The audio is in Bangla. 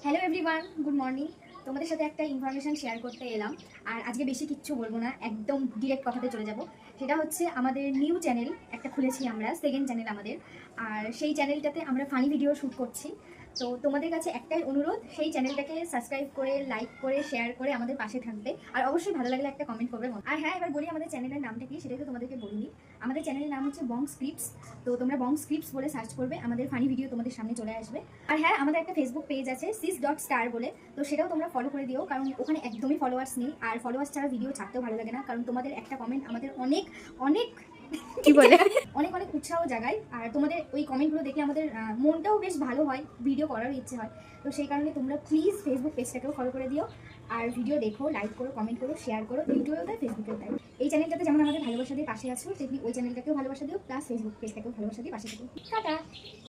Hello everyone, good morning. তোমাদের সাথে একটা ইনফরমেশান শেয়ার করতে এলাম। আর আজকে বেশি কিচ্ছু বলবো না, একদম ডিরেক্ট কথাতে চলে যাব। সেটা হচ্ছে আমাদের নিউ চ্যানেল একটা খুলেছি আমরা, সেকেন্ড চ্যানেল আমাদের। আর সেই চ্যানেলটাতে আমরা ফানি ভিডিও শ্যুট করছি। তো তোমাদের কাছে একটাই অনুরোধ, সেই চ্যানেলটাকে সাবস্ক্রাইব করে, লাইক করে, শেয়ার করে আমাদের পাশে থাকবে। আর অবশ্যই ভালো লাগলে একটা কমেন্ট করবে। আর হ্যাঁ, এবার বলি আমাদের চ্যানেলের নামটা কি, সেটা তো তোমাদেরকে বলিনি। আমাদের চ্যানেলের নাম হচ্ছে বং স্ক্রিপ্টস। তো তোমরা বং স্ক্রিপ্টস বলে সার্চ করবে, আমাদের ফানি ভিডিও তোমাদের সামনে চলে আসবে। আর হ্যাঁ, আমাদের একটা ফেসবুক পেজ আছে sis.star বলে, তো সেটাও তোমরা ফলো করে দিও, কারণ ওখানে একদমই ফলোয়ার্স নেই। আর ফলোয়ার্স ছাড়া ভিডিও ছাড়তেও ভালো লাগে না, কারণ তোমাদের একটা কমেন্ট আমাদের অনেক অনেক কি বলে অনেক অনেক উৎসাহ জাগায়। আর তোমাদের ওই কমেন্টগুলো দেখে আমাদের মনটাও বেশ ভালো হয়, ভিডিও করার ইচ্ছে হয়। তো সেই কারণে তোমরা প্লিজ ফেসবুক পেজটাকেও ফলো করে দিও। আর ভিডিও দেখো, লাইক করো, কমেন্ট করো, শেয়ার করো, ইউটিউবেও তাই, ফেসবুকেও তাই। এই চ্যানেলটাতে যেমন আমাদের ভালোবাসা দিয়ে পাশে আছো, তেমনি ওই চ্যানেলটাকেও ভালোবাসা দিও, প্লাস ফেসবুক পেজটাকেও ভালোবাসা দিয়ে পাশে থাকো। টাটা।